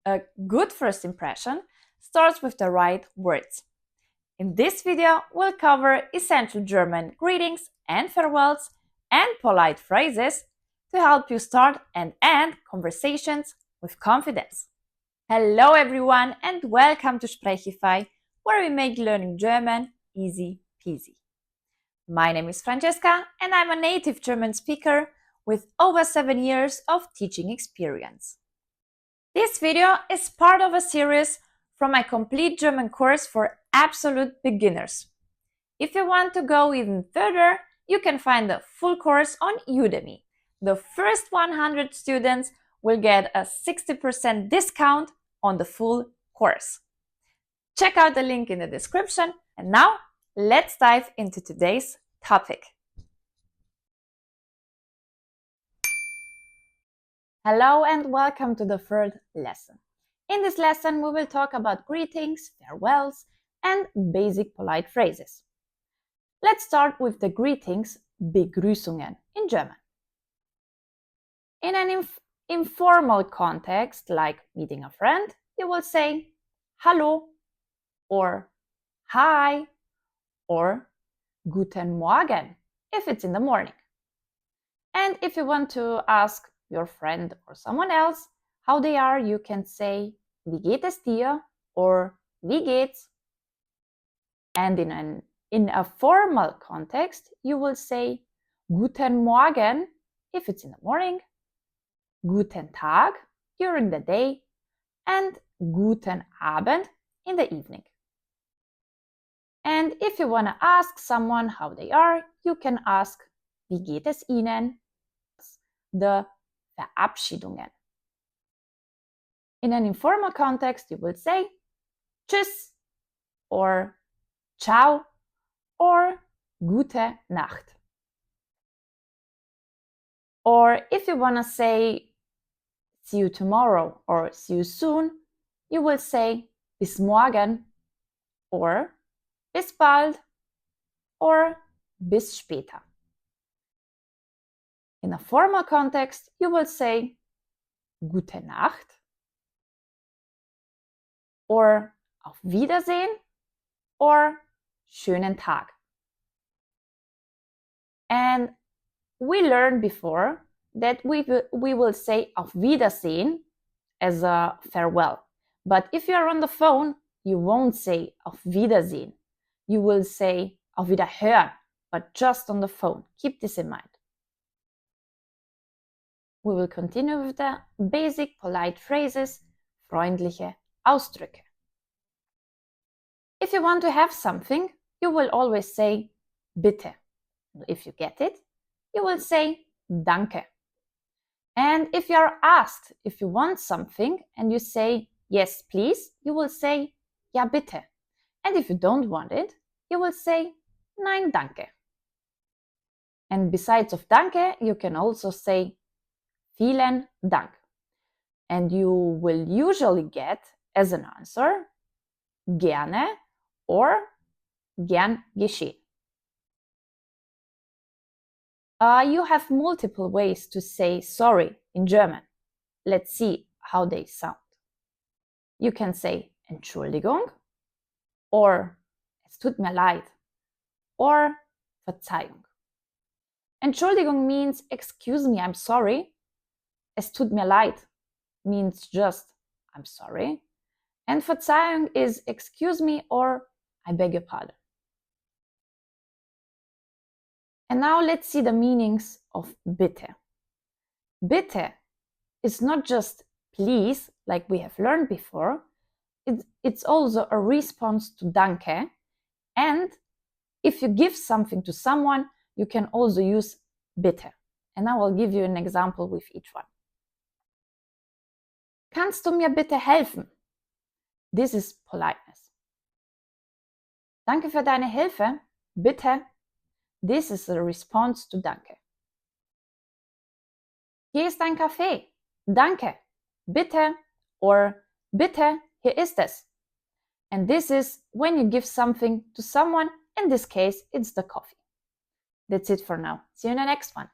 A good first impression starts with the right words. In this video, we'll cover essential German greetings and farewells and polite phrases to help you start and end conversations with confidence. Hello everyone and welcome to Sprechify, where we make learning German easy peasy. My name is Francesca and I'm a native German speaker with over 7 years of teaching experience. This video is part of a series from my complete German course for absolute beginners. If you want to go even further, you can find the full course on Udemy. The first 100 students will get a 60% discount on the full course. Check out the link in the description. And now, let's dive into today's topic. Hello and welcome to the third lesson. In this lesson, we will talk about greetings, farewells, and basic polite phrases. Let's start with the greetings, Begrüßungen in German. In an informal context, like meeting a friend, you will say Hallo or Hi or Guten Morgen if it's in the morning. And if you want to ask your friend or someone else how they are, you can say Wie geht es dir or Wie geht's? And in a formal context, you will say Guten Morgen if it's in the morning, Guten Tag during the day, and Guten Abend in the evening. And if you want to ask someone how they are, you can ask Wie geht es Ihnen? The Verabschiedungen. In an informal context, you will say Tschüss or Ciao or Gute Nacht. Or if you want to say see you tomorrow or see you soon, you will say bis morgen or bis bald or bis später. In a formal context, you will say Gute Nacht or Auf Wiedersehen or Schönen Tag. And we learned before that we will say Auf Wiedersehen as a farewell. But if you are on the phone, you won't say Auf Wiedersehen. You will say Auf Wiederhören, but just on the phone. Keep this in mind. We will continue with the basic polite phrases, freundliche Ausdrücke. If you want to have something, you will always say bitte. If you get it, you will say danke. And if you are asked if you want something and you say yes, please, you will say ja, bitte. And if you don't want it, you will say nein, danke. And besides of danke, you can also say vielen Dank. And you will usually get as an answer gerne or gern geschehen. You have multiple ways to say sorry in German. Let's see how they sound. You can say Entschuldigung or Es tut mir leid or Verzeihung. Entschuldigung means excuse me, I'm sorry. Es tut mir leid means just I'm sorry. And Verzeihung is excuse me or I beg your pardon. And now let's see the meanings of bitte. Bitte is not just please, like we have learned before. It's also a response to danke. And if you give something to someone, you can also use bitte. And now I'll give you an example with each one. Kannst du mir bitte helfen? This is politeness. Danke für deine Hilfe. Bitte. This is a response to danke. Hier ist dein Kaffee. Danke. Bitte. Or bitte, hier ist es. And this is when you give something to someone. In this case, it's the coffee. That's it for now. See you in the next one.